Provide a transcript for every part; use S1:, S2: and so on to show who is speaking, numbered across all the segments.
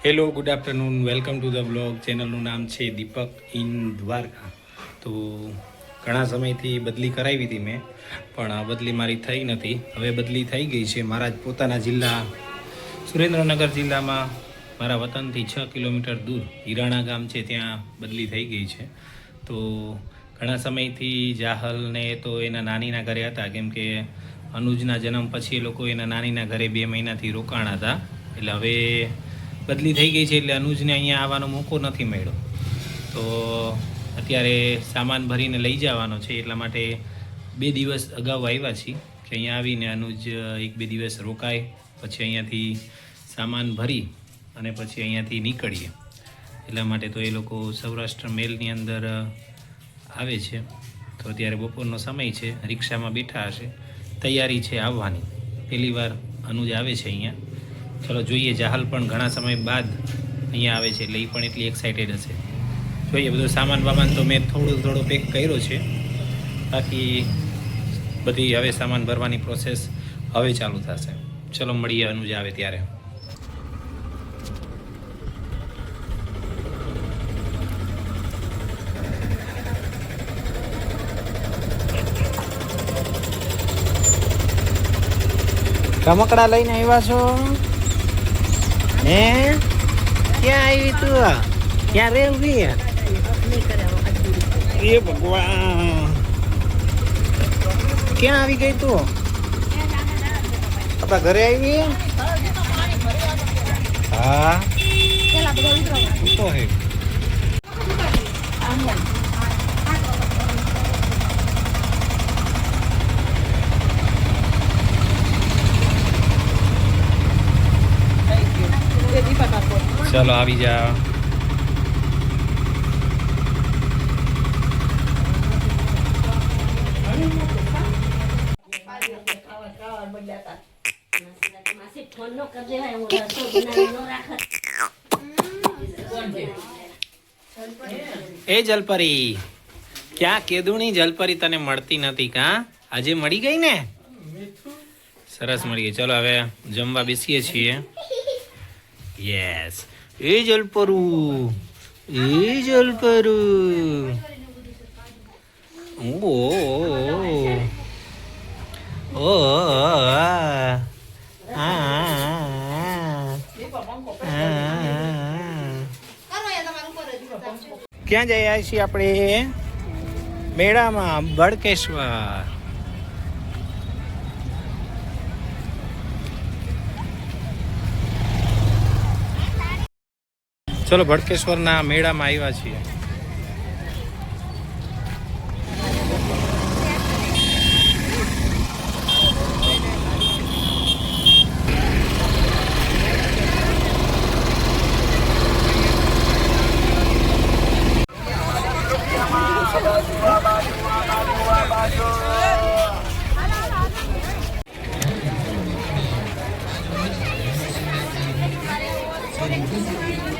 S1: Hello, good afternoon, welcome to the blog. ચેનલનું નામ છે દીપક ઇન દ્વારકા. તો ઘણા સમયથી બદલી કરાવી હતી મેં, પણ આ બદલી મારી થઈ નથી. હવે બદલી થઈ ગઈ છે મારા જ પોતાના જિલ્લા સુરેન્દ્રનગર જિલ્લામાં, મારા વતનથી 6 કિલોમીટર દૂર હિરાણા ગામ છે, ત્યાં બદલી થઈ ગઈ છે. તો ઘણા સમયથી જાહલને તો એના નાનીના ઘરે હતા, કેમ કે અનુજના જન્મ પછી એ લોકો એના નાનીના ઘરે 2 મહિનાથી રોકાણા હતા. એટલે હવે બદલી થઈ ગઈ છે, એટલે અનુજને અહીંયા આવવાનો મોકો નથી મળ્યો. તો અત્યારે સામાન ભરીને લઈ જવાનો છે, એટલા માટે 2 દિવસ અગાઉ આવ્યા છીએ કે અહીંયા આવીને અનુજ 1-2 દિવસ રોકાય, પછી અહીંયાથી સામાન ભરી અને પછી અહીંયાથી નીકળીએ. એટલા માટે તો એ લોકો સૌરાષ્ટ્ર મેલની અંદર આવે છે. તો અત્યારે બપોરનો સમય છે, રિક્ષામાં બેઠા હશે, તૈયારી છે આવવાની. પહેલી વાર અનુજ આવે છે અહીંયા. ચલો જોઈએ, જાહલ પણ ઘણા સમય બાદ અહીંયા આવે છે, એટલે એ પણ એટલી એક્સાઇટેડ હશે. જોઈએ, બધો સામાન વામાન તો મેં થોડો પેક કર્યો છે, બાકી બધી હવે સામાન ભરવાની પ્રોસેસ હવે ચાલુ થશે. ચલો મળીએ અનુજ આવે ત્યારે. રમકડા લઈને આવ્યા છો હે? ક્યાં આવી તું? ક્યાં રેલવી? એ ભગવાન, ક્યાં આવી ગઈ તું? આપણા ઘરે આવી? હા, તો હે. ચલો આવી જા. એ જલપરી, ક્યાં કેદુણી જલપરી તને મળતી નથી કા? આજે મળી ગઈ ને? સરસ મળી ગઈ. ચલો હવે જમવા બેસીએ છીએ. યસ, એ જલપરું, એ જલપરું. ઓ ઓ ક્યાં જઈ આવ્યા છીએ આપણે? મેળામાં, બળકેશ્વર. ચલો ભડકેશ્વરના મેળામાં આવ્યા છીએ.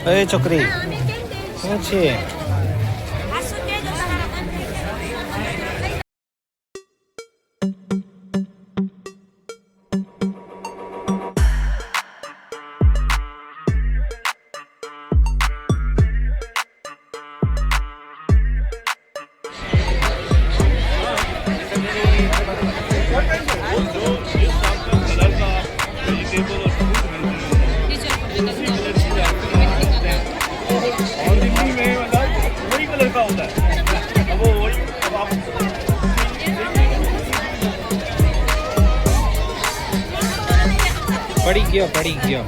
S1: અરે છોકરી, શું છે? પડી ગયો.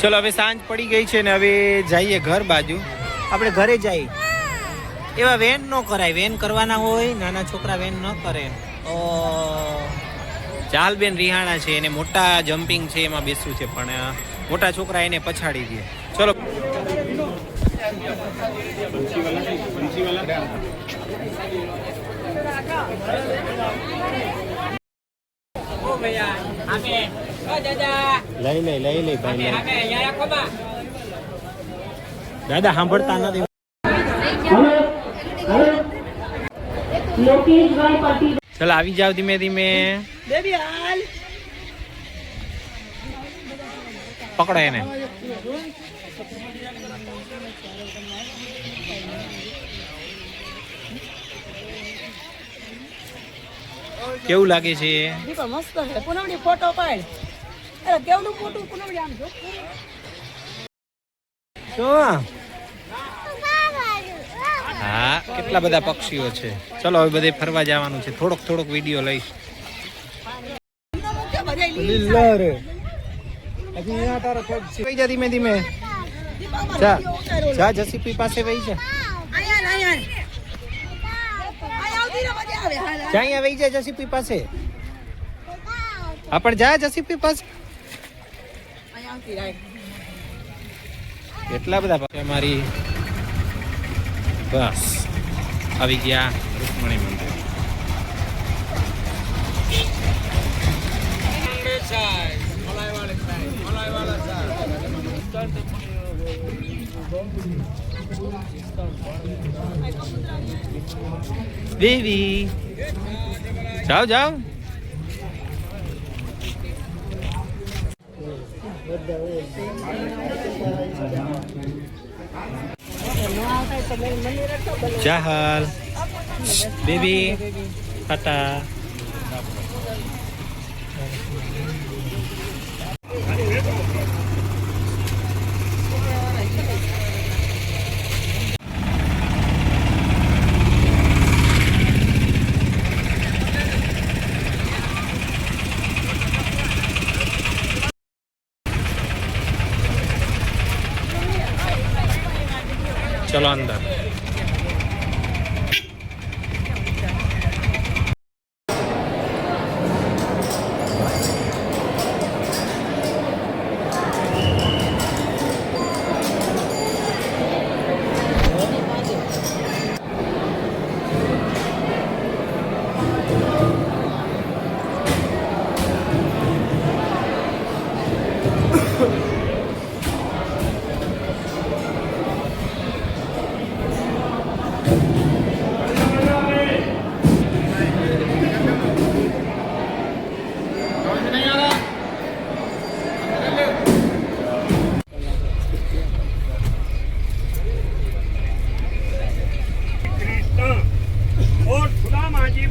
S1: ચલો હવે સાંજ પડી ગઈ છે ને હવે જઈએ ઘર બાજુ. આપણે ઘરે જઈએ. એવા વેન ન કરાય, વેન કરવાના હોય નાના છોકરા વેન ન કરે. ચાલબેન રિહાણા છે, એને મોટા જમ્પિંગ છે એમાં બેસવું છે, પણ મોટા છોકરા એને પછાડી દે. ચલો લઈ લે ભાઈ દાદા સાંભળતા નથી. ચલો આવી જાવ ધીમે ધીમે. પકડો એને. કેવું લાગે છે?
S2: મસ્ત છે. પૂનમની ફોટો પાડ. અરે કેવનું ફોટો પૂનમની આમ જો.
S1: શું? હા કેટલા બધા પક્ષીઓ છે. ચલો હવે બધે ફરવા જવાનું છે. થોડોક વિડીયો લઈશ. ધીમે ધીમે જા જસીપી પાસે વહી જા. અહીંયા વહી જા જસીપી પાસે. હા પણ જા જસીપી પાસે. એટલા બધા અમારી બસ આવી ગયા રૂકમણી મંદિર. દેવી જાઓ. Jahal, baby, Tata. चलो अंदर.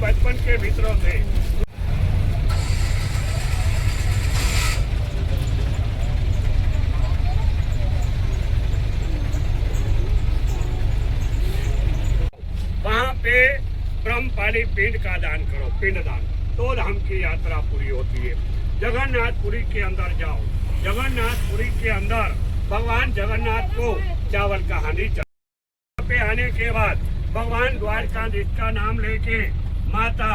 S3: बचपन के मित्रों थे। वहाँ पे ब्रह्मपाली पिंड का दान करो, पिंड दान, तो धाम की यात्रा पूरी होती है। जगन्नाथपुरी के अंदर जाओ, जगन्नाथपुरी के अंदर भगवान जगन्नाथ को चावल का हांडी पे आने के बाद भगवान द्वारकाधीश का नाम लेके माता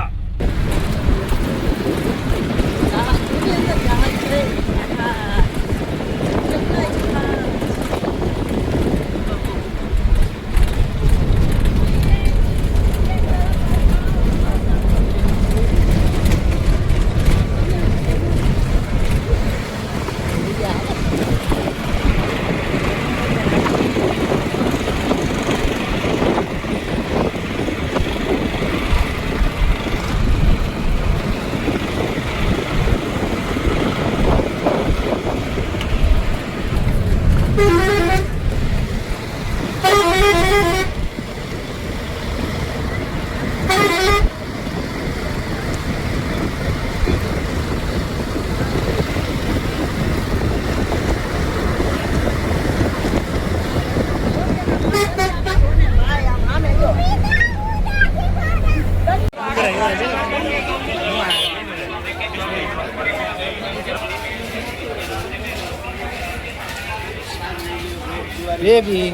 S1: baby.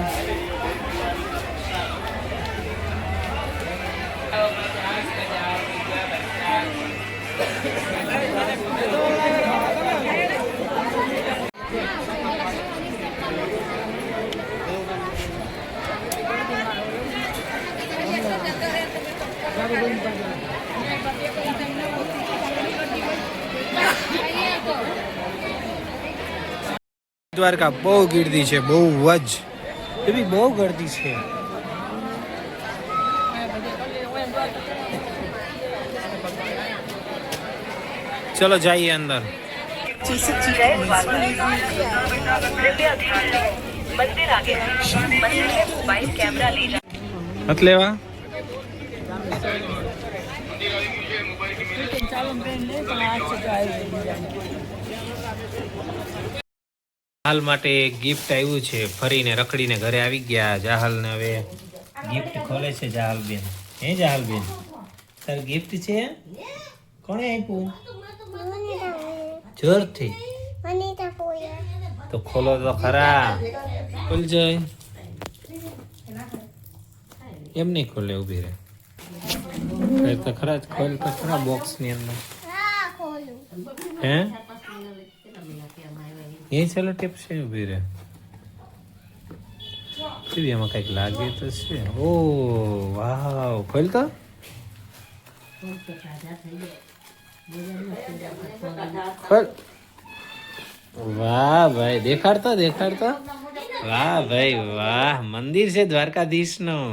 S1: દ્વારકા બહુ ગીર્દી છે, બહુ જ એ બી બહુ ગર્દી છે. ચલો જઈએ અંદર. મત લેવા
S2: ચાલો ટ્રેન નહીં પણ આજ છે તો આવી ગઈ.
S1: હાલ માટે ગિફ્ટ આવ્યું છે. ફરીને રખડીને ઘરે આવી ગયા. જાહલ ને હવે ગિફ્ટ ખોલે છે જાહલ બેન. હે જાહલ બેન, તાર ગિફ્ટ છે? કોણે આપ્યું? જોરથી તો ખોલો તો ખરા. ખોલ જાય એમ નહીં ખોલે, ઉભી રહે. તો ખરા જ ખોલ તો ખરા બોક્સ ની અંદર. હે એ ચાલો ટેપ છે, ઉભી રહે. એમાં કઈક લાગે તો છે. ઓ વાવ, ખોલ તો. ખોલ. વાહ ભાઈ, દેખાડતો. વાહ ભાઈ વાહ, મંદિર છે દ્વારકાધીશ નું.